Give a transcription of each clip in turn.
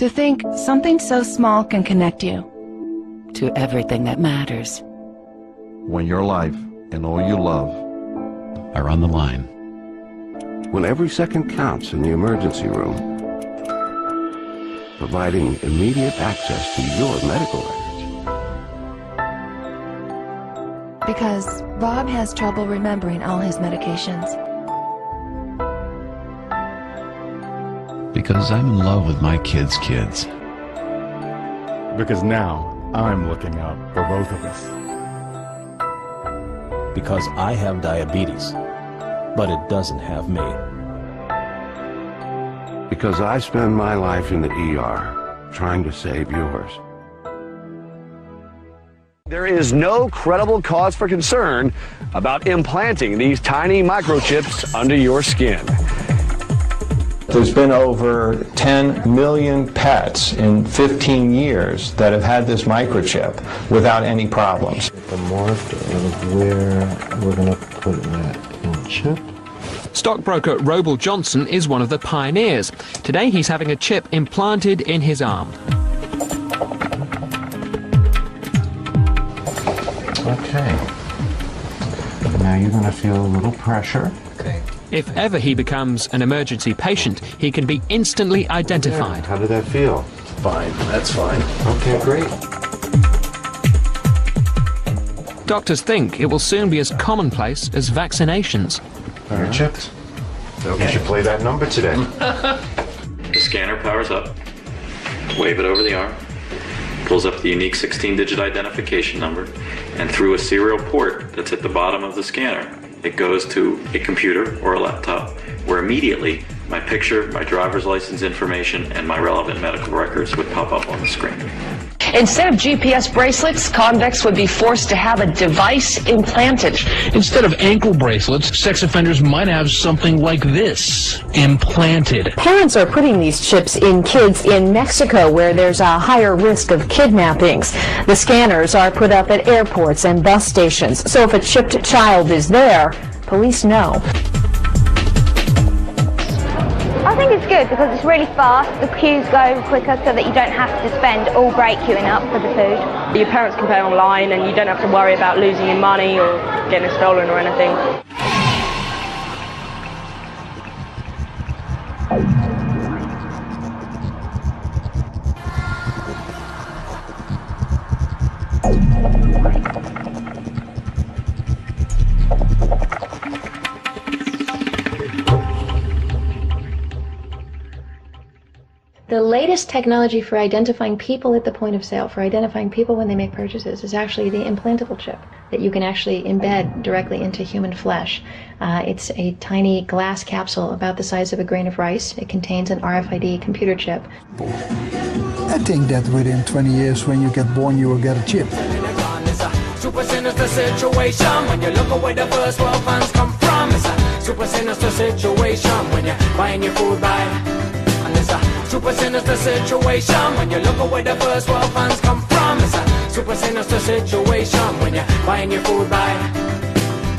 To think something so small can connect you to everything that matters. When your life and all you love are on the line. When every second counts in the emergency room. Providing immediate access to your medical records. Because Bob has trouble remembering all his medications. Because I'm in love with my kids' kids. Because now I'm looking out for both of us. Because I have diabetes, but it doesn't have me. Because I spend my life in the ER trying to save yours. There is no credible cause for concern about implanting these tiny microchips under your skin. There's been over 10 million pets in 15 years that have had this microchip without any problems. The mark of where we're going to put that chip. Stockbroker Robel Johnson is one of the pioneers. Today he's having a chip implanted in his arm. Okay. Now you're going to feel a little pressure. Okay. If ever he becomes an emergency patient, he can be instantly identified. How did that feel? Fine, that's fine. Okay, great. Doctors think it will soon be as commonplace as vaccinations. You're chipped. Okay. You should play that number today. The scanner powers up. Wave it over the arm. Pulls up the unique 16-digit identification number, and through a serial port that's at the bottom of the scanner, it goes to a computer or a laptop, where immediately my picture, my driver's license information, and my relevant medical records would pop up on the screen. Instead of GPS bracelets, convicts would be forced to have a device implanted. Instead of ankle bracelets, sex offenders might have something like this, implanted. Parents are putting these chips in kids in Mexico, where there's a higher risk of kidnappings. The scanners are put up at airports and bus stations, so if a chipped child is there, police know. I think it's good because it's really fast, the queues go quicker so that you don't have to spend all break queuing up for the food. Your parents can pay online and you don't have to worry about losing your money or getting it stolen or anything. The latest technology for identifying people at the point of sale, for identifying people when they make purchases, is actually the implantable chip that you can actually embed directly into human flesh. It's a tiny glass capsule about the size of a grain of rice. It contains an RFID computer chip. I think that within 20 years when you get born you will get a chip. Super sinister situation when you look away the first world funds come from. It's a super sinister situation when you're buying your food by. And it's a super sinister situation when you look away the first world funds come from. It's a super sinister situation when you're buying your food by.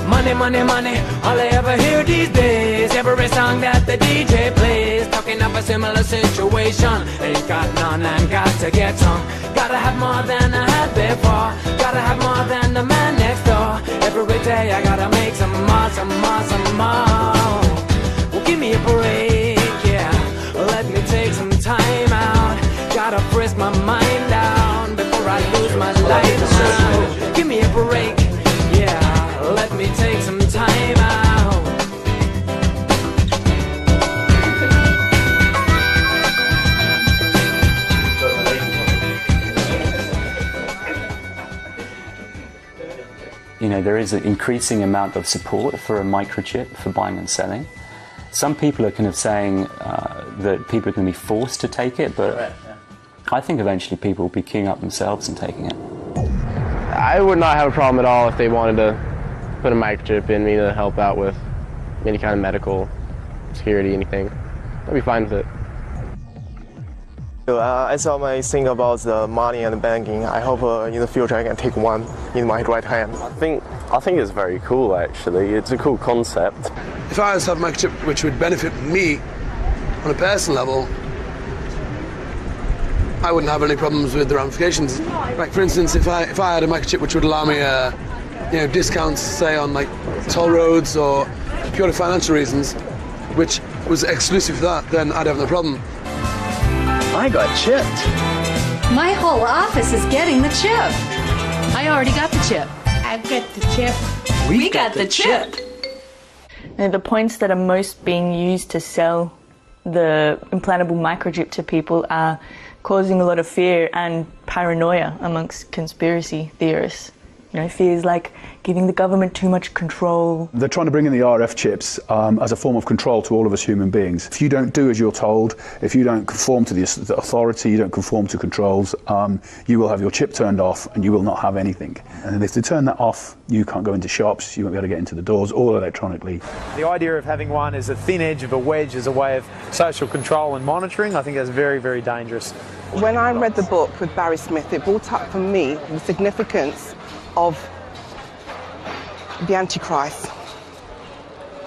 Money, money, money, all I ever hear these days. Every song that the DJ plays, talking of a similar situation. Ain't got none and got to get some. Gotta have more than I had before. Gotta have more than the man next door. Every day I gotta make some more, some more, some more. Well, give me a break, yeah. Let me take some time out. Gotta frisk my mind down before I lose my life. Give me a break, yeah. Let me take some time out. You know, there is an increasing amount of support for a microchip for buying and selling. Some people are kind of saying that people are going to be forced to take it, but I think eventually people will be queuing up themselves and taking it. I would not have a problem at all if they wanted to put a microchip in me to help out with any kind of medical security, anything. I'd be fine with it. I saw my thing about the money and banking. I hope in the future I can take one in my right hand. I think it's very cool actually. It's a cool concept. If I was to have a microchip which would benefit me on a personal level, I wouldn't have any problems with the ramifications. Like, for instance, if I had a microchip which would allow me discounts, say, on like toll roads or purely financial reasons, which was exclusive for that, then I'd have no problem. I got chipped. My whole office is getting the chip. I already got the chip. I've got the chip. We got the chip. Now, the points that are most being used to sell the implantable microchip to people are causing a lot of fear and paranoia amongst conspiracy theorists. You know, fears like giving the government too much control. They're trying to bring in the RF chips as a form of control to all of us human beings. If you don't do as you're told, if you don't conform to the authority, you don't conform to controls, you will have your chip turned off and you will not have anything. And if they turn that off, you can't go into shops, you won't be able to get into the doors, all electronically. The idea of having one as a thin edge of a wedge as a way of social control and monitoring, I think that's very, very dangerous. When I read the book with Barry Smith, it brought up for me the significance of the Antichrist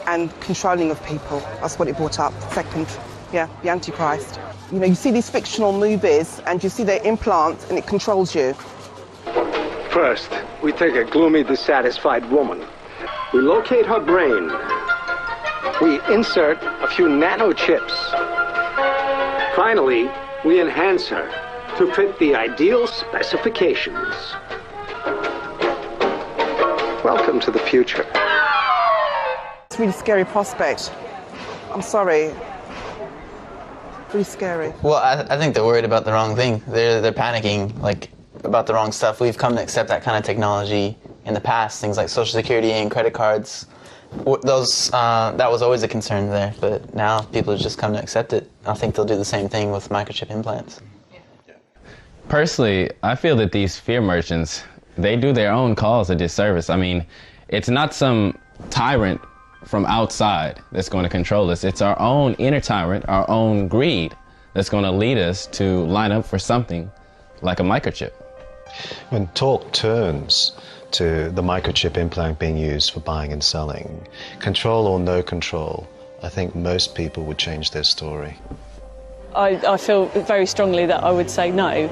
and controlling of people. That's what it brought up. Second, yeah, the Antichrist. You know, you see these fictional movies and you see their implant and it controls you. First, we take a gloomy, dissatisfied woman. We locate her brain. We insert a few nano chips. Finally, we enhance her to fit the ideal specifications. Welcome to the future. It's a really scary prospect. I'm sorry. Really scary. Well, I think they're worried about the wrong thing. They're panicking, like, about the wrong stuff. We've come to accept that kind of technology in the past, things like Social Security and credit cards. That was always a concern there, but now people have just come to accept it. I think they'll do the same thing with microchip implants. Personally, I feel that these fear merchants, they do their own cause a disservice. I mean, it's not some tyrant from outside that's going to control us. It's our own inner tyrant, our own greed, that's going to lead us to line up for something like a microchip. When talk turns to the microchip implant being used for buying and selling, control or no control, I think most people would change their story. I feel very strongly that I would say no.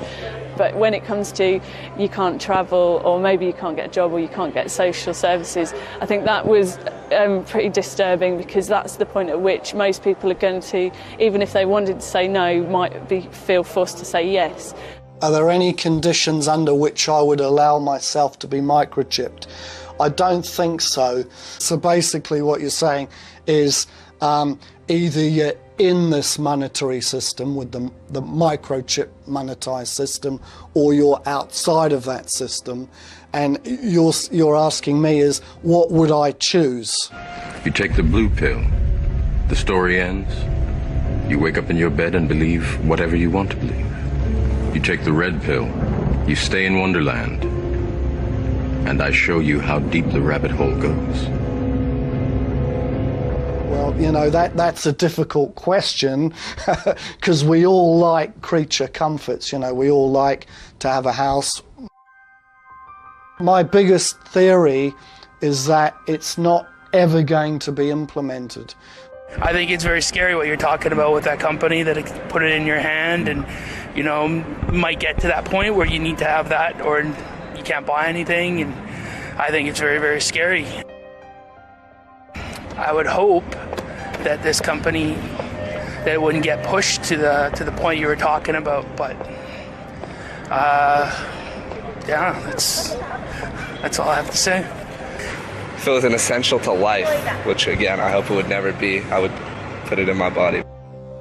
But when it comes to you can't travel, or maybe you can't get a job, or you can't get social services, I think that was pretty disturbing, because that's the point at which most people are going to, even if they wanted to say no, might feel forced to say yes. Are there any conditions under which I would allow myself to be microchipped? I don't think so. So basically what you're saying is either you're in this monetary system with the microchip monetized system, or you're outside of that system, and you're asking me is what would I choose? If you take the blue pill, the story ends. You wake up in your bed and believe whatever you want to believe. You take the red pill, you stay in Wonderland, and I show you how deep the rabbit hole goes. Well, you know, that's a difficult question, because we all like creature comforts, you know, we all like to have a house. My biggest theory is that it's not ever going to be implemented. I think it's very scary what you're talking about with that company, that it put it in your hand and, you know, might get to that point where you need to have that or you can't buy anything, and I think it's very, very scary. I would hope that this company, that it wouldn't get pushed to the point you were talking about, but yeah, that's all I have to say. If it was an essential to life, which again I hope it would never be, I would put it in my body,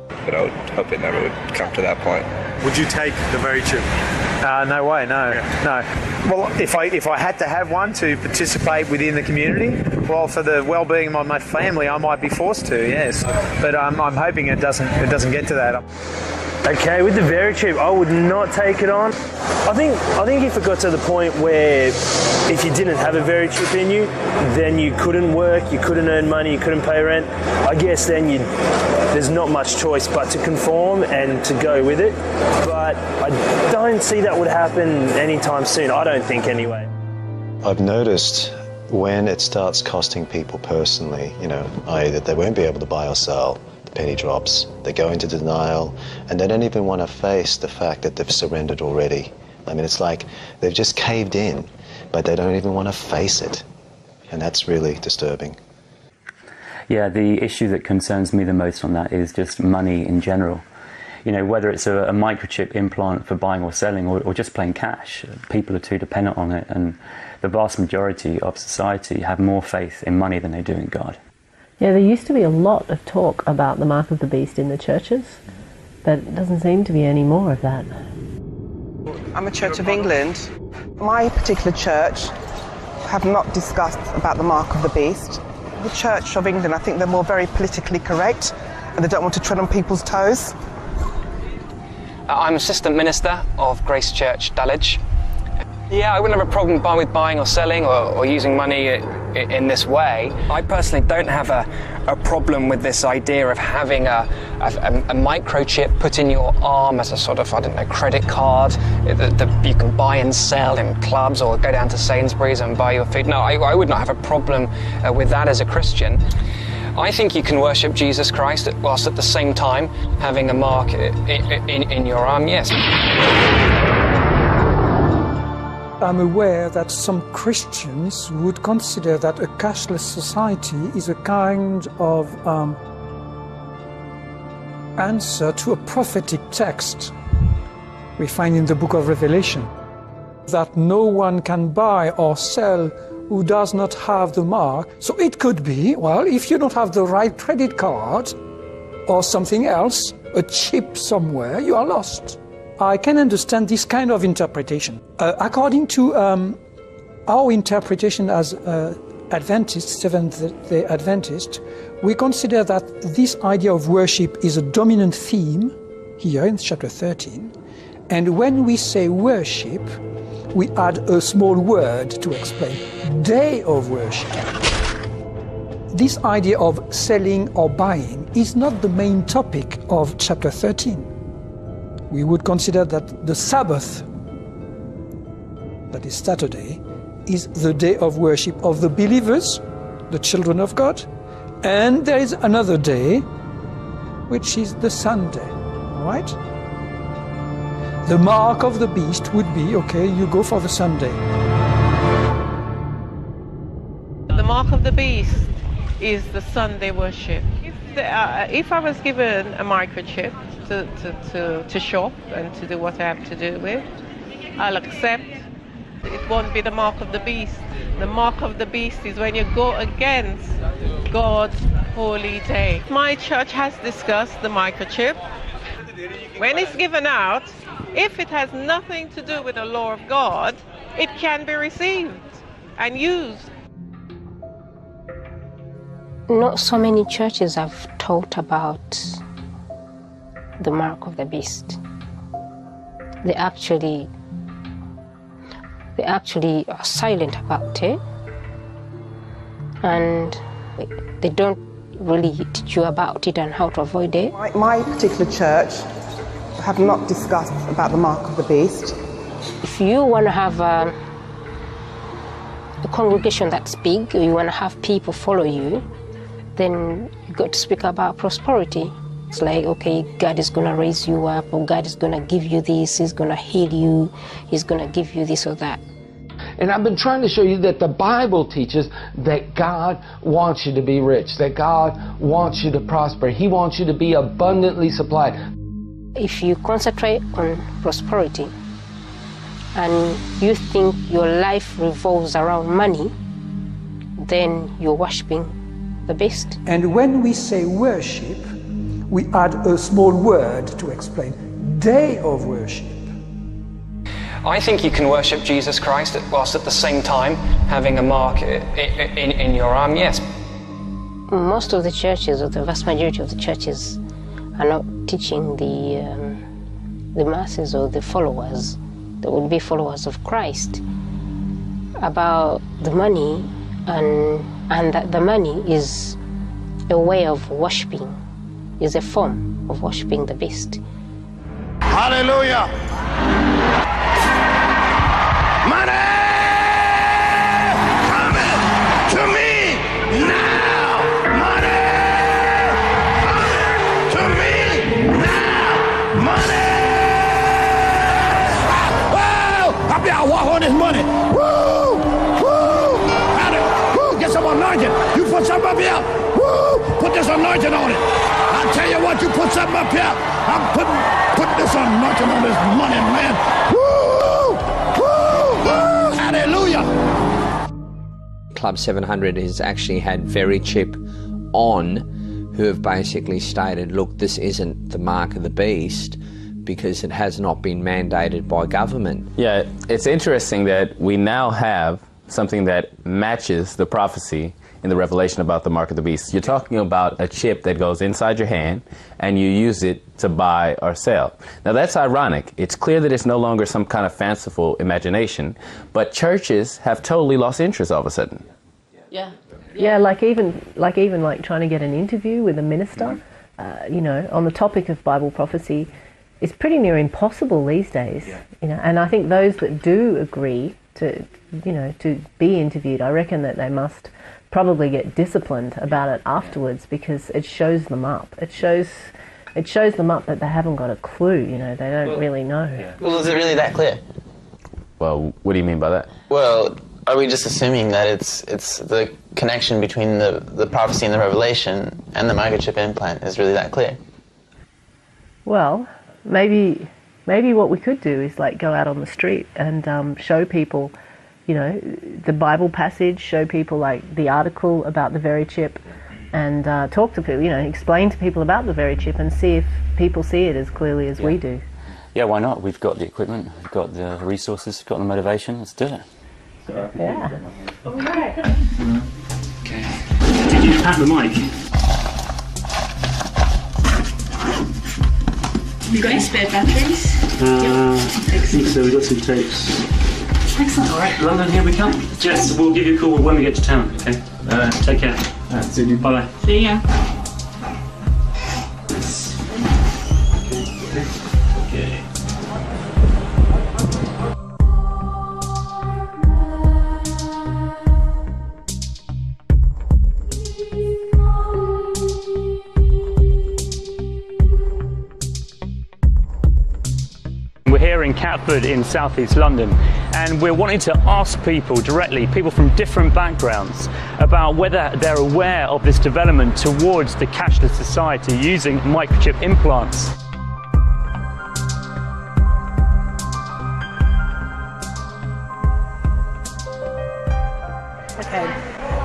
but I would hope it never would come to that point. Would you take the very chip? No way, no. Well, if I had to have one to participate within the community, well, for the well-being of my family, I might be forced to, yes. But I'm hoping it doesn't get to that. Okay, with the VeriChip, I would not take it on. I think if it got to the point where if you didn't have a VeriChip in you, then you couldn't work, you couldn't earn money, you couldn't pay rent, I guess then there's not much choice but to conform and to go with it. But I don't see that would happen anytime soon, I don't think anyway. I've noticed when it starts costing people personally, you know, i.e. that they won't be able to buy or sell, penny drops. They go into denial, and they don't even want to face the fact that they've surrendered already. I mean, it's like they've just caved in, but they don't even want to face it. And that's really disturbing. Yeah, the issue that concerns me the most on that is just money in general. You know, whether it's a microchip implant for buying or selling or just plain cash, people are too dependent on it, and the vast majority of society have more faith in money than they do in God. Yeah, there used to be a lot of talk about the mark of the beast in the churches, but it doesn't seem to be any more of that. I'm a Church of England. My particular church have not discussed about the mark of the beast. The Church of England, I think they're more very politically correct and they don't want to tread on people's toes. I'm Assistant Minister of Grace Church, Dulwich. Yeah, I wouldn't have a problem with buying or selling or using money in this way. I personally don't have a problem with this idea of having a microchip put in your arm as a sort of, I don't know, credit card that you can buy and sell in clubs or go down to Sainsbury's and buy your food. No, I would not have a problem with that as a Christian. I think you can worship Jesus Christ whilst at the same time having a mark in your arm, yes. I'm aware that some Christians would consider that a cashless society is a kind of answer to a prophetic text we find in the book of Revelation, that no one can buy or sell who does not have the mark. So it could be, well, if you don't have the right credit card or something else, a chip somewhere, you are lost. I can understand this kind of interpretation. According to our interpretation as Adventists, Seventh-day Adventists, we consider that this idea of worship is a dominant theme here in chapter 13. And when we say worship, we add a small word to explain, day of worship. This idea of selling or buying is not the main topic of chapter 13. We would consider that the Sabbath, that is Saturday, is the day of worship of the believers, the children of God, and there is another day, which is the Sunday, all right? The mark of the beast would be, okay, you go for the Sunday. The mark of the beast is the Sunday worship. If I was given a microchip to shop and to do what I have to do with, I'll accept. It won't be the mark of the beast. The mark of the beast is when you go against God's holy day. My church has discussed the microchip. When it's given out, if it has nothing to do with the law of God, it can be received and used. Not so many churches have taught about the mark of the beast. They actually are silent about it, and they don't really teach you about it and how to avoid it. My particular church have not discussed about the mark of the beast. If you want to have a congregation that's big, or you want to have people follow you, then you got to speak about prosperity. It's like, okay, God is going to raise you up, or God is going to give you this, He's going to heal you, He's going to give you this or that. And I've been trying to show you that the Bible teaches that God wants you to be rich, that God wants you to prosper. He wants you to be abundantly supplied. If you concentrate on prosperity and you think your life revolves around money, then you're worshiping the beast. And when we say worship, we add a small word to explain, day of worship. I think you can worship Jesus Christ whilst at the same time having a mark in your arm, yes. Most of the churches, or the vast majority of the churches, are not teaching the masses or the followers, that would be followers of Christ, about the money, and that the money is a way of worshiping, is a form of worshiping the beast. Hallelujah! Money coming to me now! Money coming throwing his money. Woo! Woo! Woo! Get some anointing. You put something up here. Woo! Put this anointing on it. I tell you what, you put something up here. I'm putting this anointing on this money, man. Woo! Woo! Woo! Hallelujah! Club 700 has actually had Very Chip on, who have basically stated, look, this isn't the mark of the beast because it has not been mandated by government. Yeah, it's interesting that we now have something that matches the prophecy in the Revelation about the mark of the beast. You're talking about a chip that goes inside your hand and you use it to buy or sell. Now that's ironic. It's clear that it's no longer some kind of fanciful imagination, but churches have totally lost interest all of a sudden. Yeah, like even trying to get an interview with a minister, you know, on the topic of Bible prophecy is pretty near impossible these days. You know, and I think those that do agree to, you know, to be interviewed, I reckon that they must probably get disciplined about it afterwards, because it shows them up. It shows them up that they haven't got a clue. You know, they don't really know. Well, is it really that clear? Well, what do you mean by that? Well, are we just assuming that it's the connection between the prophecy and the revelation and the microchip implant is really that clear? Well, maybe what we could do is like go out on the street and show people, you know, the Bible passage, show people like the article about the very chip, and talk to people, you know, explain to people about the very chip and see if people see it as clearly as we do. Yeah, why not? We've got the equipment, we've got the resources, we've got the motivation. Let's do it. Yeah. All right. Okay. Did you pat the mic? Have you got any spare batteries? I think so. We've got some tapes. Excellent. All right, London, here we come. Jess, we'll give you a call when we get to town, okay? Take care. See you. Bye-bye. See ya. Okay. We're here in Catford in southeast London, and we're wanting to ask people directly, people from different backgrounds, about whether they're aware of this development towards the cashless society using microchip implants. Okay.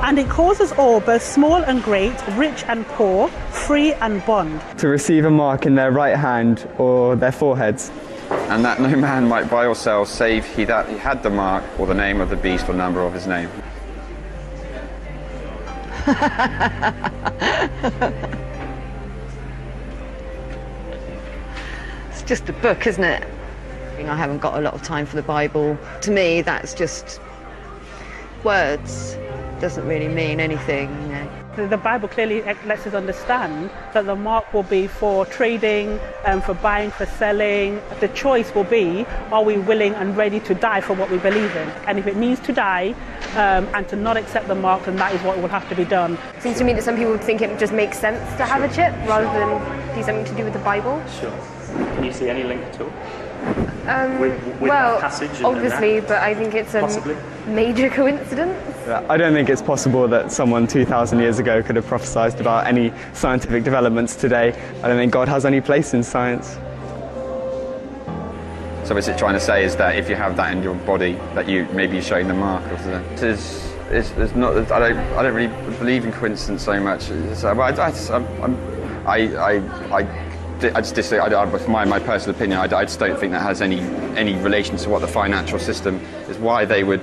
And it causes all, both small and great, rich and poor, free and bond, to receive a mark in their right hand or their foreheads. And that no man might buy or sell save he that he had the mark or the name of the beast or number of his name. It's just a book, isn't it? I haven't got a lot of time for the Bible. To me, that's just words. Doesn't really mean anything, you know. The Bible clearly lets us understand that the mark will be for trading, for buying, for selling. The choice will be, are we willing and ready to die for what we believe in? And if it means to die and to not accept the mark, then that is what will have to be done. It seems to me that some people think it just makes sense to have a chip rather than do something to do with the Bible. Sure. Can you see any link at all? With that passage and obviously, that? but I think it's a major coincidence. I don't think it's possible that someone 2,000 years ago could have prophesied about any scientific developments today. I don't think God has any place in science. So what it's trying to say is that if you have that in your body, that you maybe you're showing the mark of the. It's not. I don't really believe in coincidence so much. I just disagree. For my personal opinion, I just don't think that has any relation to what the financial system is. Why they would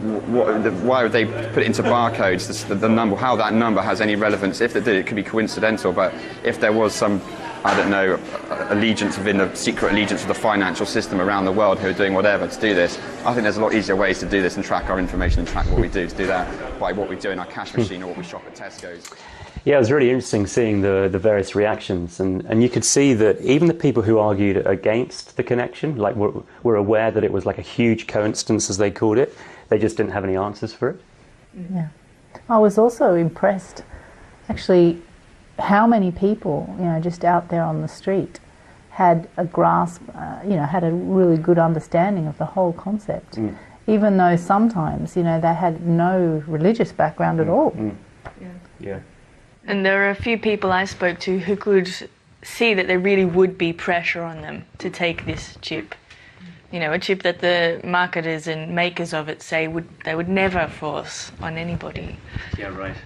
they put it into barcodes? The number, how that number has any relevance? If they did, it could be coincidental. But if there was some, I don't know, allegiance within the secret allegiance of the financial system around the world who are doing whatever to do this, I think there's a lot easier ways to do this and track our information and track what we do. To do that by what we do in our cash machine or what we shop at Tesco's. Yeah, it was really interesting seeing the various reactions, and you could see that even the people who argued against the connection, like were aware that it was like a huge coincidence, as they called it. They just didn't have any answers for it. Yeah, I was also impressed, actually, how many people, you know, just out there on the street had a grasp, had a really good understanding of the whole concept, even though sometimes, they had no religious background at all. Yeah. And there are a few people I spoke to who could see that there really would be pressure on them to take this chip. A chip that the marketers and makers of it say they would never force on anybody. Yeah, right.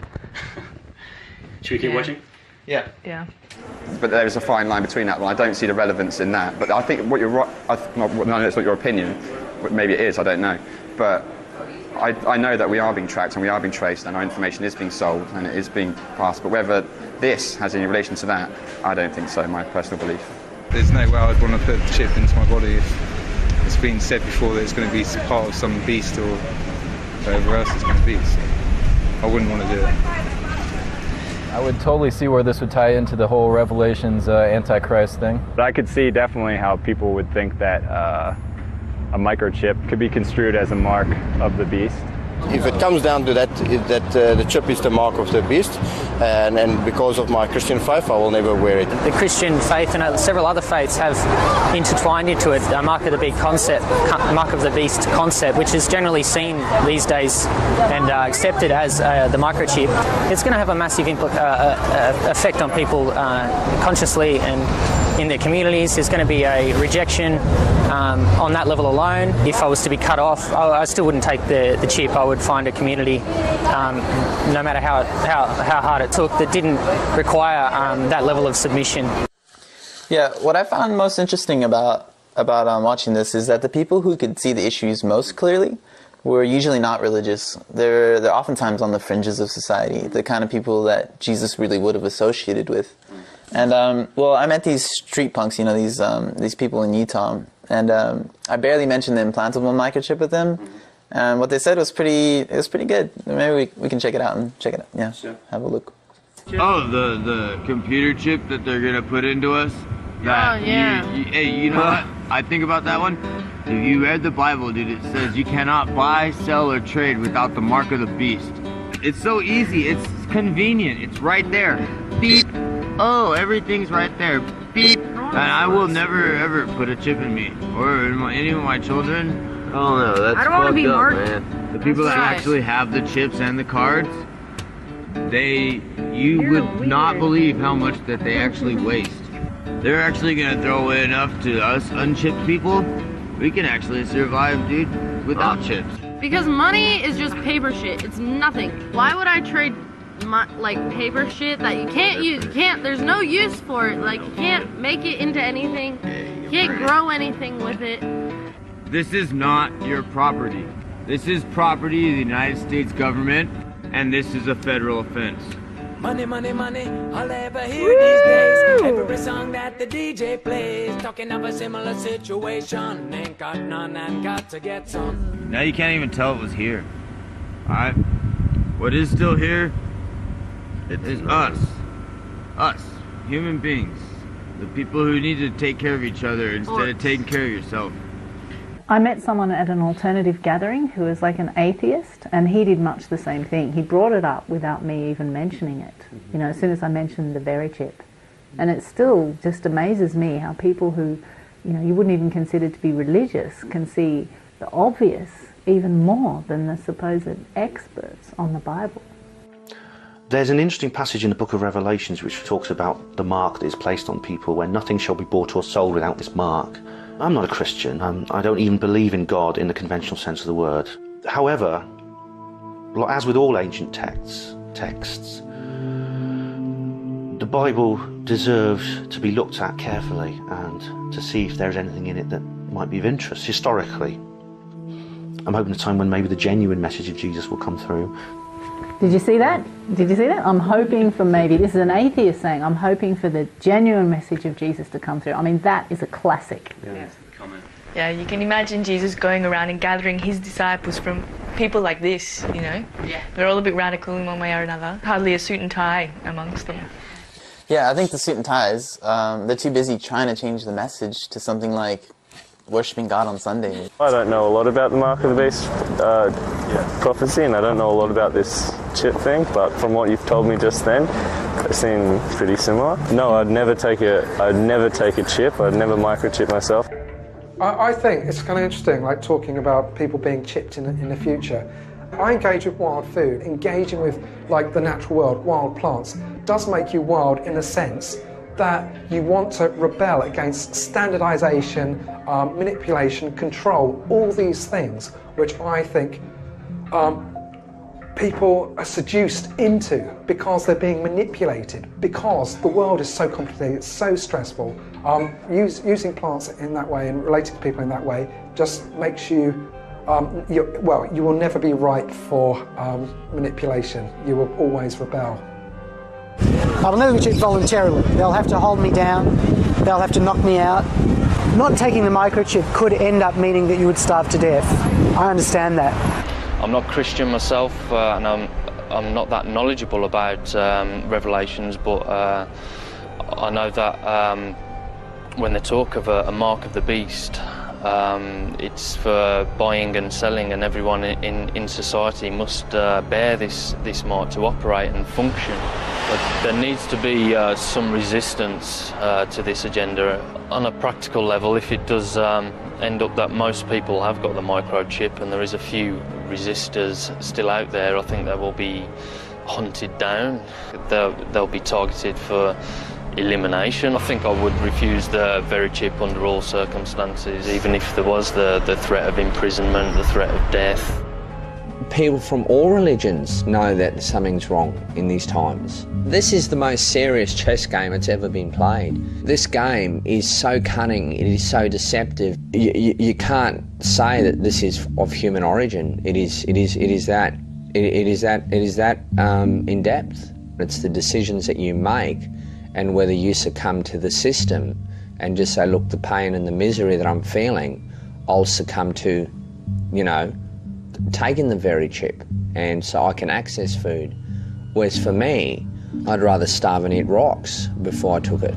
Should we keep watching? Yeah. But there is a fine line between that one. I don't see the relevance in that. But I think what you're right, I know it's not your opinion, but maybe it is, I don't know. But I know that we are being tracked and we are being traced and our information is being sold and it is being passed. But whether this has any relation to that, I don't think so, my personal belief. There's no way I'd want to put the chip into my body if it's been said before that it's going to be part of some beast or whatever else it's going to be. So I wouldn't want to do it. I would totally see where this would tie into the whole Revelations Antichrist thing. But I could see definitely how people would think that a microchip could be construed as a mark of the beast. If it comes down to that, the chip is the mark of the beast, and because of my Christian faith, I will never wear it. The Christian faith and several other faiths have intertwined into it a mark of the beast concept, which is generally seen these days and accepted as the microchip. It's going to have a massive effect on people consciously and in their communities. There's going to be a rejection on that level alone. If I was to be cut off, I still wouldn't take the chip. I would find a community, no matter how hard it took, that didn't require that level of submission. Yeah, what I found most interesting about watching this is that the people who could see the issues most clearly were usually not religious. They're oftentimes on the fringes of society, the kind of people that Jesus really would have associated with. And I met these street punks, these people in Utah, and I barely mentioned the implantable microchip with them. And what they said was pretty good. Maybe we can check it out and check it out. Yeah, sure. Have a look. Oh, the computer chip that they're gonna put into us. That you know what? I think about that one. If you read the Bible, dude, it says you cannot buy, sell, or trade without the mark of the beast. It's so easy. It's convenient. It's right there. Beep. Oh, everything's right there. Beep. And I will never ever put a chip in me or in any of my children. Oh no, that's I don't want to be marked, man. The people that actually have the chips and the cards, you would not believe how much that they actually waste. They're actually gonna throw away enough to us unchipped people. We can actually survive, dude, without chips. Because money is just paper shit. It's nothing. Why would I trade paper shit that you can't use? There's no use for it. Like, you can't make it into anything. You can't grow anything with it. This is not your property. This is property of the United States government, and this is a federal offense. Money, money, money, all I ever hear these days. Every song that the DJ plays, talking of a similar situation. Ain't got none and got to get some. Now you can't even tell it was here. Alright? What is still here is us. Us. Human beings. The people who need to take care of each other instead of taking care of yourself. I met someone at an alternative gathering who was like an atheist, and he did much the same thing. He brought it up without me even mentioning it, as soon as I mentioned the berry chip. And it still just amazes me how people who, you wouldn't even consider to be religious can see the obvious even more than the supposed experts on the Bible. There's an interesting passage in the book of Revelations which talks about the mark that is placed on people, where nothing shall be bought or sold without this mark. I'm not a Christian. I don't even believe in God in the conventional sense of the word. However, as with all ancient texts, the Bible deserves to be looked at carefully and to see if there's anything in it that might be of interest historically. I'm hoping a time when maybe the genuine message of Jesus will come through. Did you see that? I'm hoping for this is an atheist saying, I'm hoping for the genuine message of Jesus to come through. I mean, that is a classic. Yeah, you can imagine Jesus going around and gathering his disciples from people like this, Yeah. They're all a bit radical in one way or another. Hardly a suit and tie amongst them. Yeah, I think the suit and ties, they're too busy trying to change the message to something like worshipping God on Sunday. I don't know a lot about the Mark of the Beast prophecy, and I don't know a lot about this chip thing, but from what you've told me just then, seem pretty similar. No, I'd never take a chip. I'd never microchip myself. I think it's kind of interesting, like talking about people being chipped in the future. I engage with wild food. Engaging with like the natural world, wild plants, does make you wild in the sense that you want to rebel against standardization, manipulation, control, all these things, which I think people are seduced into because they're being manipulated, because the world is so complicated, it's so stressful. Using plants in that way and relating to people in that way just makes you, you will never be ripe for manipulation. You will always rebel. I will never be chipped voluntarily. They'll have to hold me down, they'll have to knock me out. Not taking the microchip could end up meaning that you would starve to death. I understand that. I'm not Christian myself, and I'm not that knowledgeable about Revelations, but I know that when they talk of a mark of the beast, it's for buying and selling, and everyone in society must bear this mark to operate and function. But there needs to be some resistance to this agenda. On a practical level, if it does end up that most people have got the microchip and there is a few resistors still out there, I think they will be hunted down. They'll be targeted for elimination. I think I would refuse the VeriChip under all circumstances, even if there was the threat of imprisonment, the threat of death. People from all religions know that something's wrong in these times. This is the most serious chess game that's ever been played. This game is so cunning, it is so deceptive. You can't say that this is of human origin. It is that in depth. It's the decisions that you make, and whether you succumb to the system and just say, look, the pain and the misery that I'm feeling, I'll succumb to, taking the VeriChip, and so I can access food. Whereas for me, I'd rather starve and eat rocks before I took it.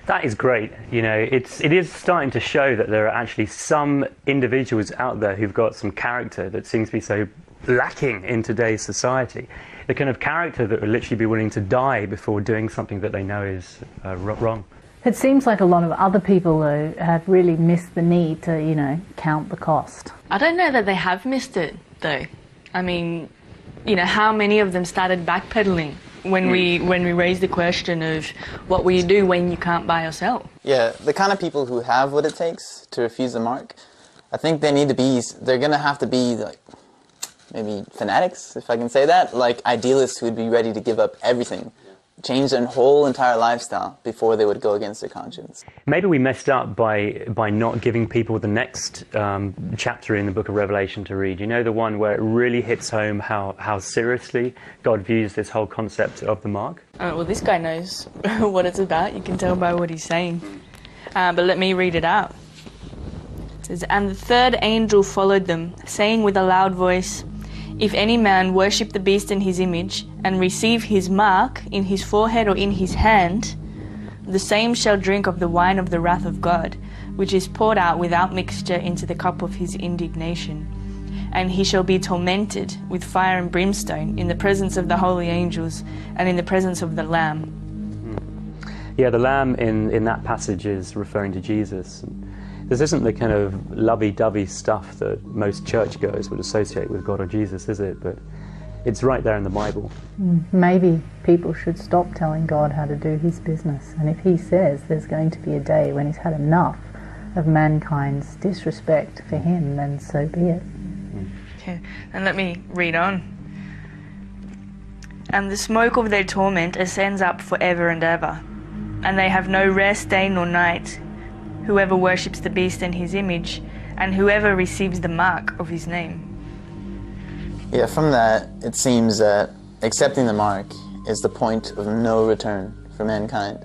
That is great. It is starting to show that there are actually some individuals out there who've got some character that seems to be so lacking in today's society. The kind of character that would literally be willing to die before doing something that they know is wrong. It seems like a lot of other people, though, have really missed the need to, count the cost. I don't know that they have missed it, though. I mean, how many of them started backpedaling when we raised the question of what will you do when you can't buy or sell? Yeah, the kind of people who have what it takes to refuse the mark, I think they're going to have to be, like, maybe fanatics, if I can say that, like idealists who would be ready to give up everything, change their whole entire lifestyle before they would go against their conscience. Maybe we messed up by not giving people the next chapter in the book of Revelation to read. The one where it really hits home how seriously God views this whole concept of the mark? Well, this guy knows what it's about. You can tell by what he's saying. But let me read it out. It says, "And the third angel followed them, saying with a loud voice, 'If any man worship the beast in his image, and receive his mark in his forehead or in his hand, the same shall drink of the wine of the wrath of God, which is poured out without mixture into the cup of his indignation. And he shall be tormented with fire and brimstone in the presence of the holy angels and in the presence of the Lamb.'" Yeah, the Lamb in that passage is referring to Jesus. This isn't the kind of lovey-dovey stuff that most churchgoers would associate with God or Jesus, is it? But it's right there in the Bible. Maybe people should stop telling God how to do his business. And if he says there's going to be a day when he's had enough of mankind's disrespect for him, then so be it. Okay, and let me read on. "And the smoke of their torment ascends up forever and ever, and they have no rest day nor night, whoever worships the beast and his image, and whoever receives the mark of his name." Yeah, from that, it seems that accepting the mark is the point of no return for mankind.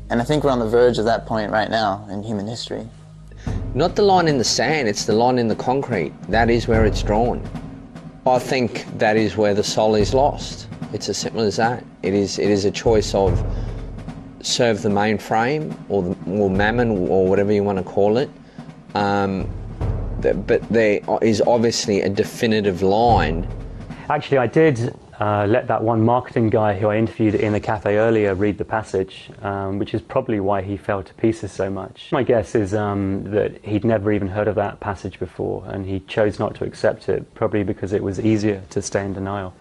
And I think we're on the verge of that point right now in human history. Not the line in the sand, it's the line in the concrete. That is where it's drawn. I think that is where the soul is lost. It's as simple as that. It is a choice of serve the mainframe or mammon or whatever you want to call it, but there is obviously a definitive line. Actually, I did let that one marketing guy who I interviewed in the cafe earlier read the passage, which is probably why he fell to pieces so much. My guess is that he'd never even heard of that passage before, and he chose not to accept it, probably because it was easier to stay in denial.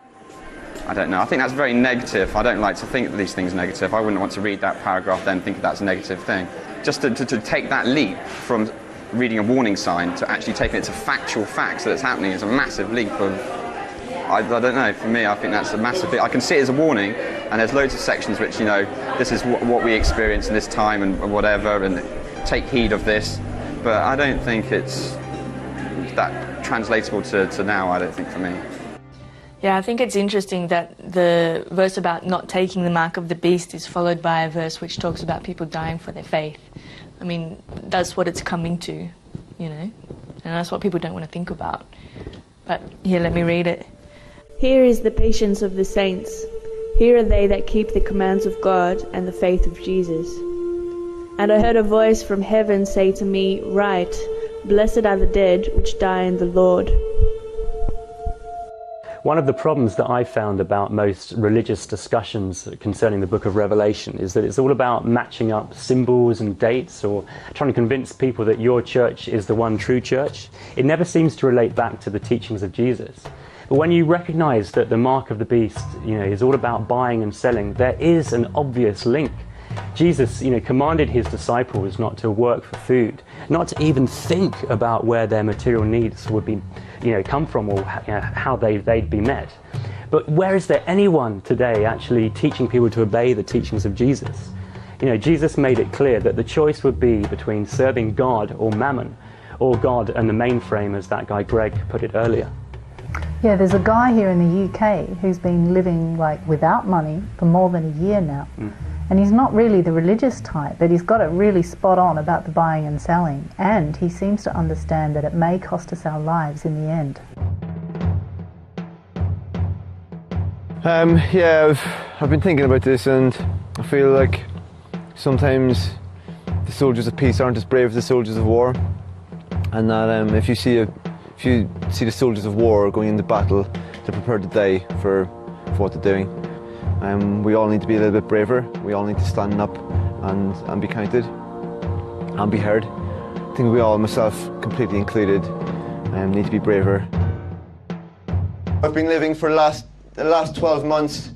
I don't know. I think that's very negative. I don't like to think that these things are negative. I wouldn't want to read that paragraph then think that's a negative thing. Just to take that leap from reading a warning sign to actually taking it to factual facts that it's happening is a massive leap of... I don't know, for me I think that's a massive bit. I can see it as a warning, and there's loads of sections which, you know, this is what we experience in this time and whatever, and take heed of this, but I don't think it's that translatable to now, I don't think, for me. Yeah, I think it's interesting that the verse about not taking the mark of the beast is followed by a verse which talks about people dying for their faith. I mean, that's what it's coming to, you know, and that's what people don't want to think about. But here, let me read it. Here is the patience of the saints. Here are they that keep the commands of God and the faith of Jesus. And I heard a voice from heaven say to me, Write, blessed are the dead which die in the Lord. One of the problems that I found about most religious discussions concerning the book of Revelation is that it's all about matching up symbols and dates, or trying to convince people that your church is the one true church. It never seems to relate back to the teachings of Jesus. But when you recognize that the mark of the beast, you know, is all about buying and selling, there is an obvious link. Jesus, you know, commanded his disciples not to work for food, not to even think about where their material needs would be, you know, come from, or you know, how they'd be met. But where is there anyone today actually teaching people to obey the teachings of Jesus? You know, Jesus made it clear that the choice would be between serving God or mammon, or God and the mainframe, as that guy Greg put it earlier. Yeah, there's a guy here in the UK who's been living like without money for more than a year now. And he's not really the religious type, but he's got it really spot on about the buying and selling. And he seems to understand that it may cost us our lives in the end. Yeah, I've been thinking about this, and I feel like sometimes the soldiers of peace aren't as brave as the soldiers of war. And that if you see the soldiers of war going into battle, they're prepared to die for what they're doing. We all need to be a little bit braver. We all need to stand up and be counted and be heard. I think we all, myself completely included, need to be braver. I've been living for the last 12 months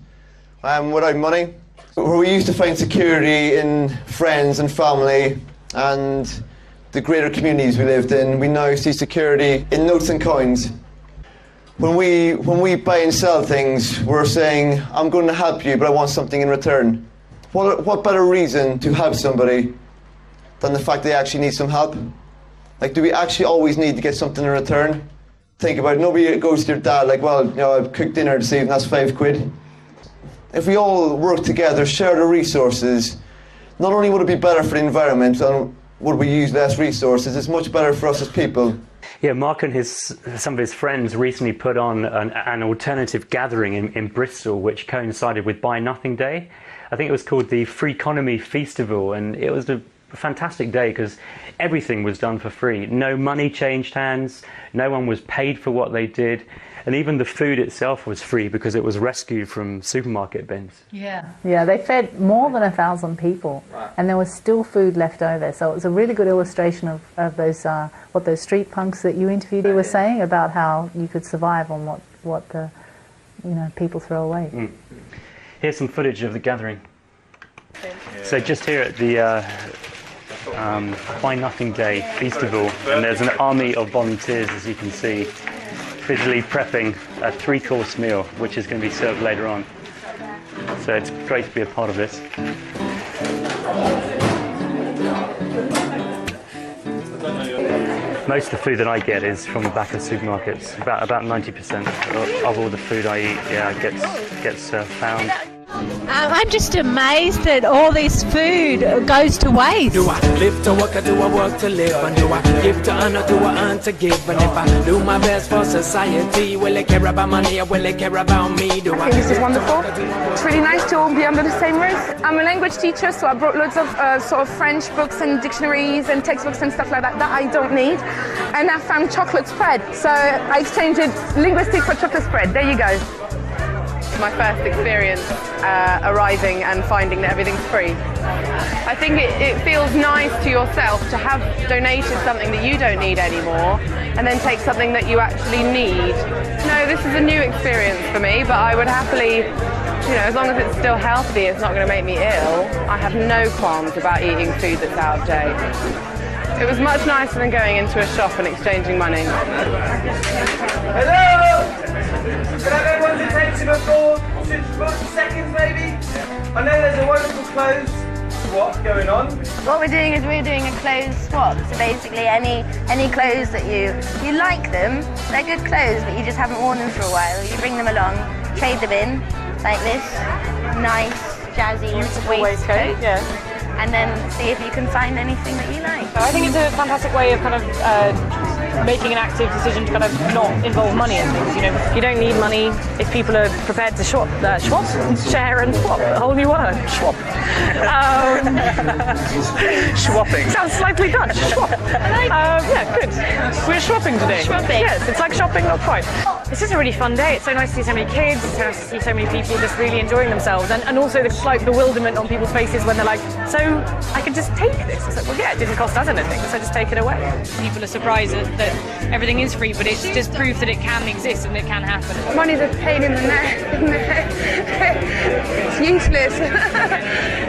without money. Where we used to find security in friends and family and the greater communities we lived in, we now see security in notes and coins. When we buy and sell things, we're saying, I'm going to help you, but I want something in return. What better reason to help somebody than the fact they actually need some help? Like, do we actually always need to get something in return? Think about it. Nobody goes to your dad like, well, you know, I've cooked dinner this evening, that's £5. If we all work together, share the resources, not only would it be better for the environment and would we use less resources, it's much better for us as people. Yeah, Mark and some of his friends recently put on an alternative gathering in Bristol, which coincided with Buy Nothing Day. I think it was called the Free Economy Festival, and it was a fantastic day because everything was done for free. No money changed hands, no one was paid for what they did, and even the food itself was free because it was rescued from supermarket bins. Yeah, they fed more than 1,000 people, and there was still food left over. So it was a really good illustration of those what those street punks that you interviewed were saying about how you could survive on what the people throw away. Here's some footage of the gathering. So just here at the Buy Nothing Day Festival, and there's an army of volunteers, as you can see, visually prepping a 3-course meal, which is going to be served later on. So it's great to be a part of this. Most of the food that I get is from the back of supermarkets. About 90% of all the food I eat, gets found. I'm just amazed that all this food goes to waste. Do I live to work or do I work to live? And do I give to earn or do I earn to give? And if I do my best for society, will they care about money or will they care about me? I think this is wonderful. It's really nice to all be under the same roof. I'm a language teacher, so I brought loads of sort of French books and dictionaries and textbooks and stuff like that I don't need. And I found chocolate spread, so I exchanged linguistics for chocolate spread. There you go. my first experience arriving and finding that everything's free. I think it feels nice to yourself to have donated something that you don't need anymore and then take something that you actually need. No, this is a new experience for me, but I would happily, you know, as long as it's still healthy, it's not going to make me ill, I have no qualms about eating food that's out of date. It was much nicer than going into a shop and exchanging money. Hello! Can I have everyone's attention for 40 seconds maybe? I know there's a wonderful clothes swap going on. What we're doing is we're doing a clothes swap. So basically any clothes that you like them, they're good clothes but you just haven't worn them for a while. You bring them along, trade them in, like this nice, jazzy waistcoat. Yeah. And then see if you can find anything that you like. I think it's a fantastic way of kind of making an active decision to kind of not involve money in things. You know, you don't need money if people are prepared to share and swap. A whole new word, swap. Swapping. Sounds slightly Dutch. Swap. Yeah, good. We're swapping today. Swapping. Yes, it's like shopping, not quite. It's just a really fun day. It's so nice to see so many kids. It's so nice to see so many people just really enjoying themselves, and also the slight bewilderment on people's faces when they're like, so I can just take this? It's like, well, yeah, it didn't cost us anything, so just take it away. People are surprised that everything is free, but it's just proof that it can exist and it can happen. Money's a pain in the neck. It's useless.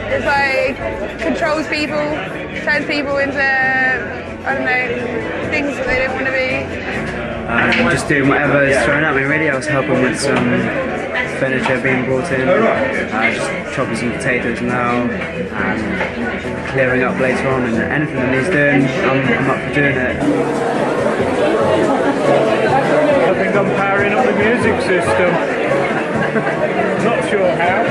It's like controls people, turns people into, I don't know, things that they don't want to be. Just doing whatever is thrown at me really. I was helping with some furniture being brought in, just chopping some potatoes now and clearing up later on, and anything that needs doing, I'm up for doing it. I think I'm powering up the music system. Not sure how.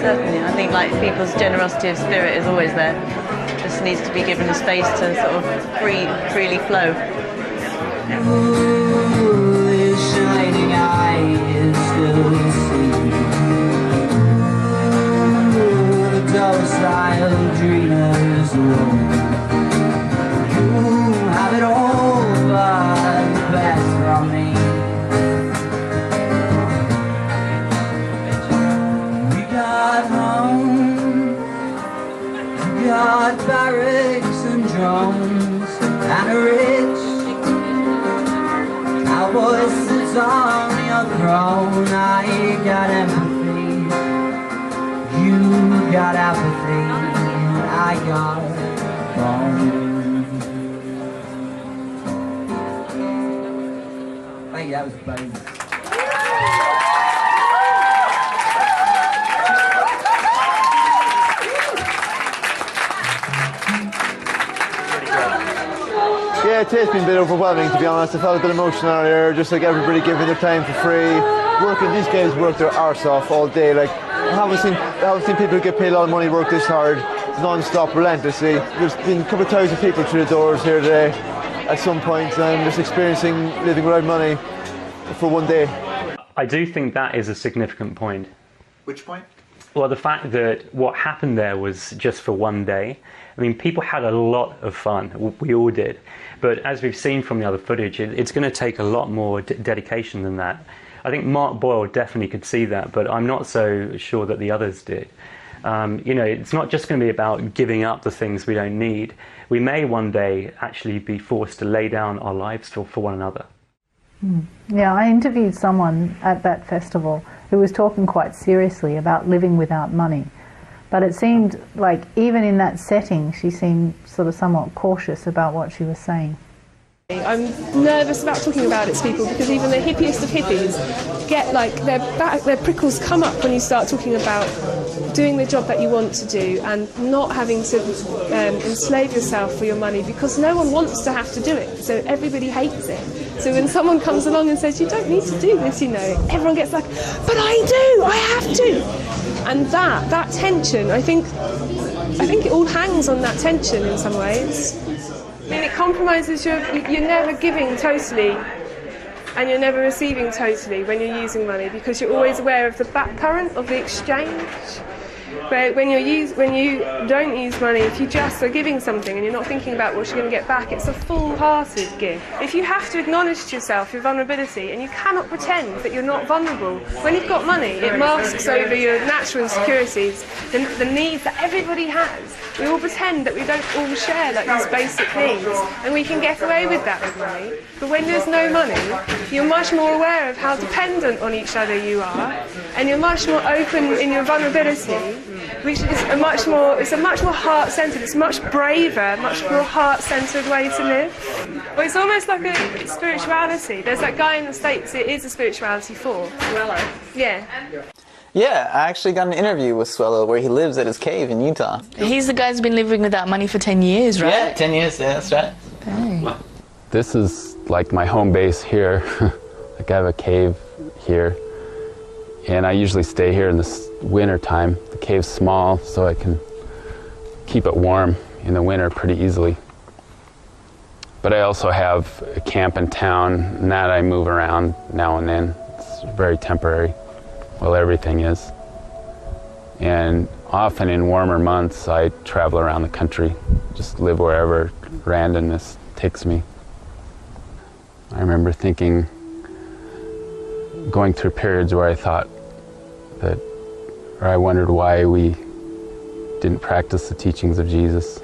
Certainly, I think like people's generosity of spirit is always there. Just needs to be given a space to sort of freely flow. Ooh, shining eyes still see. Ooh, the docile dreamers alone. You have it all, but the best from me. We got home, we got barracks and drums and a rich voices on your throne. I got empathy, you got apathy, I got bone. I think that was funny. Yeah, it has been a bit overwhelming, to be honest. I felt a bit emotional earlier, just like everybody giving their time for free. These guys work their arse off all day. Like, I haven't seen people who get paid a lot of money work this hard, non-stop, relentlessly. There's been a couple of thousand people through the doors here today at some point, and just experiencing living without money for one day. I do think that is a significant point. Which point? Well, the fact that what happened there was just for one day. I mean, people had a lot of fun. We all did. But as we've seen from the other footage, it's going to take a lot more dedication than that. I think Mark Boyle definitely could see that, but I'm not so sure that the others did. You know, it's not just going to be about giving up the things we don't need. We may one day actually be forced to lay down our lives for one another. Yeah, I interviewed someone at that festival who was talking quite seriously about living without money. But it seemed like even in that setting, she seemed sort of somewhat cautious about what she was saying. I'm nervous about talking about it to people because even the hippiest of hippies get like their prickles come up when you start talking about doing the job that you want to do and not having to enslave yourself for your money, because no one wants to have to do it, so everybody hates it. So when someone comes along and says you don't need to do this, you know, everyone gets like, but I do, I have to. And that tension, I think it all hangs on that tension in some ways. I mean, it compromises you're never giving totally and you're never receiving totally when you're using money, because you're always aware of the back current of the exchange. But when you don't use money, if you just are giving something and you're not thinking about what you're going to get back, it's a full-hearted give. If you have to acknowledge to yourself your vulnerability, and you cannot pretend that you're not vulnerable, when you've got money, it masks over your natural insecurities, the needs that everybody has. We all pretend that we don't all share like these basic needs, and we can get away with that with money. But when there's no money, you're much more aware of how dependent on each other you are, and you're much more open in your vulnerability, which is a much more heart-centered, it's much braver, much more heart-centered way to live. Well, it's almost like a spirituality. There's that guy in the States, it is a spirituality for. Yeah. Yeah, I actually got an interview with Swello where he lives at his cave in Utah. He's the guy who's been living without money for 10 years, right? Yeah, 10 years, yeah, that's right. Dang. This is like my home base here. Like I have a cave here, and I usually stay here in the winter time. The cave's small, so I can keep it warm in the winter pretty easily. But I also have a camp in town, and that I move around now and then. It's very temporary. Well, everything is. And often in warmer months, I travel around the country, just live wherever randomness takes me. I remember thinking, going through periods where I thought that, or I wondered why we didn't practice the teachings of Jesus.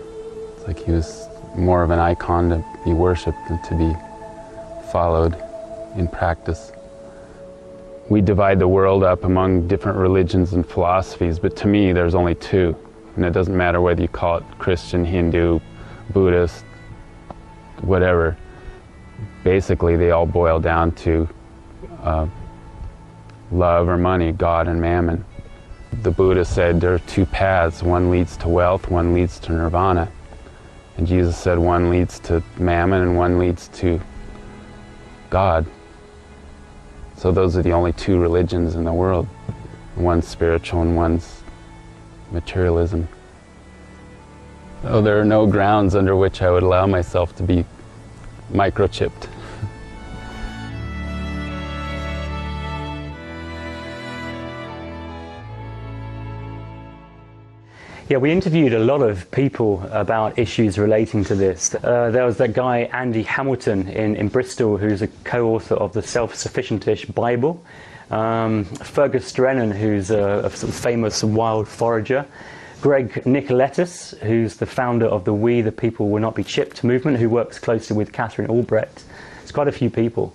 It's like he was more of an icon to be worshipped than to be followed in practice. We divide the world up among different religions and philosophies, but to me there's only two. And it doesn't matter whether you call it Christian, Hindu, Buddhist, whatever. Basically they all boil down to love or money, God and mammon. The Buddha said there are two paths, one leads to wealth, one leads to nirvana. And Jesus said one leads to mammon and one leads to God. So those are the only two religions in the world. One's spiritual and one's materialism. So there are no grounds under which I would allow myself to be microchipped. Yeah, we interviewed a lot of people about issues relating to this. There was that guy, Andy Hamilton, in Bristol, who's a co-author of the Self-Sufficient-ish Bible. Fergus Drennan, who's a sort of famous wild forager. Greg Nicoletis, who's the founder of the We the People Will Not Be Chipped movement, who works closely with Catherine Albrecht. It's quite a few people.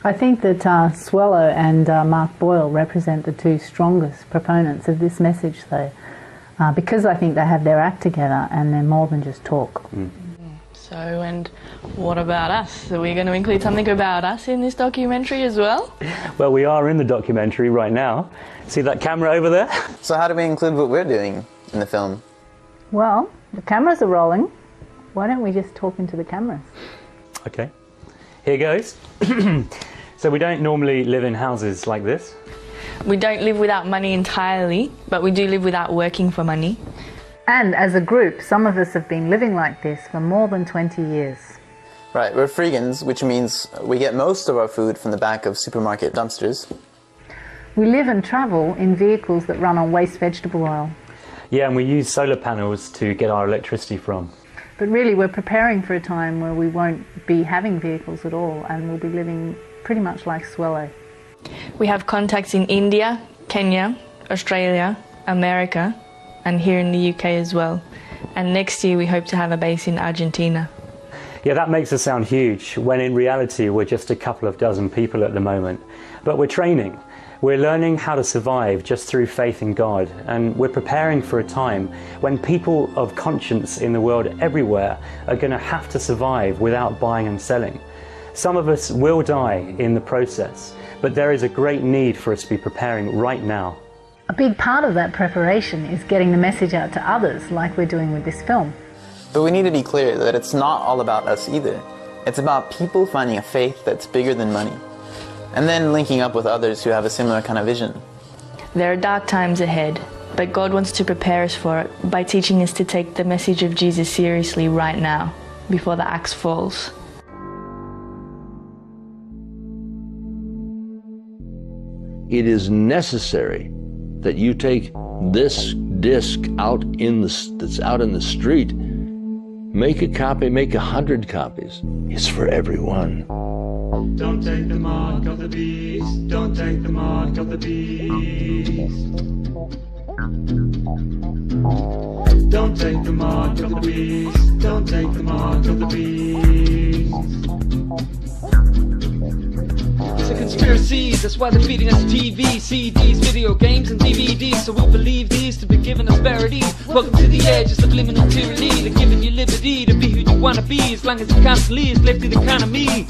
I think that Swello and Mark Boyle represent the two strongest proponents of this message, though. Because I think they have their act together and they're more than just talk. So, and what about us? Are we going to include something about us in this documentary as well? Well, we are in the documentary right now. See that camera over there? So how do we include what we're doing in the film? Well, the cameras are rolling. Why don't we just talk into the cameras? Okay, here goes. So we don't normally live in houses like this. We don't live without money entirely, but we do live without working for money. And as a group, some of us have been living like this for more than 20 years. Right, we're freegans, which means we get most of our food from the back of supermarket dumpsters. We live and travel in vehicles that run on waste vegetable oil. Yeah, and we use solar panels to get our electricity from. But really, we're preparing for a time where we won't be having vehicles at all, and we'll be living pretty much like Swello. We have contacts in India, Kenya, Australia, America, and here in the UK as well. And next year we hope to have a base in Argentina. Yeah, that makes us sound huge, when in reality we're just a couple of dozen people at the moment. But we're training. We're learning how to survive just through faith in God, and we're preparing for a time when people of conscience in the world everywhere are going to have to survive without buying and selling. Some of us will die in the process, but there is a great need for us to be preparing right now. A big part of that preparation is getting the message out to others, like we're doing with this film. But we need to be clear that it's not all about us either. It's about people finding a faith that's bigger than money, and then linking up with others who have a similar kind of vision. There are dark times ahead, but God wants to prepare us for it by teaching us to take the message of Jesus seriously right now, before the axe falls. It is necessary that you take this disc that's out in the street, make a copy, make 100 copies. It's for everyone. Don't take the mark of the beast. Don't take the mark of the beast. Don't take the mark of the beast. Don't take the mark of the beast. It's a conspiracy, that's why they're feeding us TV, CDs, video games and DVDs. So we'll believe these to be giving us parity. Welcome to the edge of subliminal tyranny. They're giving you liberty to be who you wanna be, as long as you constantly enslaved to the economy.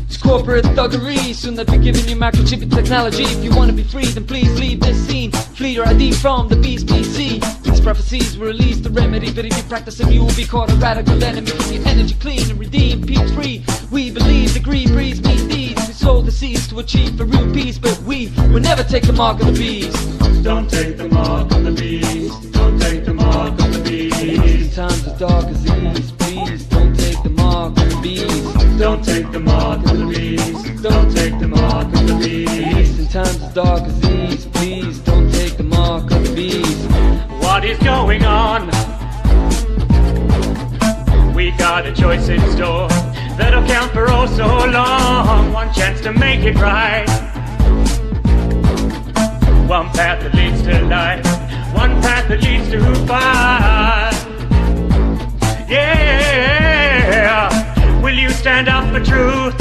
It's corporate thuggery, soon they'll be giving you microchip technology. If you wanna be free, then please leave this scene. Flee your ID from the beast PC. These prophecies will release the remedy, but if you practice them, you will be caught a radical enemy. Keep your energy clean and redeem peace free. We believe the green breeze means deeds. We sow the seeds to achieve a real peace, but we will never take the mark of the beast. Don't take the mark of the beast. Don't take the mark of the beast. In times as dark as these, please don't take the mark of the beast. Don't take the mark of the beast. Don't take the mark of the beast. In times as dark as these, please don't take the mark of the beast. What is going on? We got a choice in store that'll count for oh so long. One chance to make it right. One path that leads to life. One path that leads to fire. Yeah. Will you stand up for truth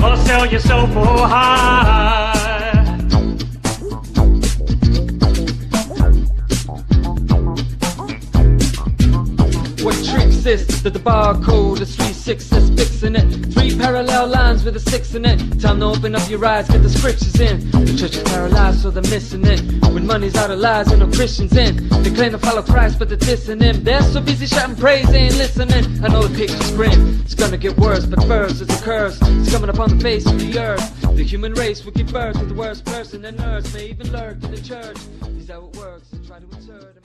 or sell your soul for high? What tricks this? That the barcode is 3 6's fixing it. 3 parallel lines with a 6 in it. Time to open up your eyes, get the scriptures in. The church is paralyzed, so they're missing it. When money's out of lies and no Christians in. They claim to follow Christ, but they're dissing him. They're so busy shouting praise, they ain't listening. I know the picture's grim, it's gonna get worse, but first it's a curse. It's coming upon the face of the earth. The human race will give birth to the worst person, and earth may even lurk in the church. Is that how it works? They try to insert a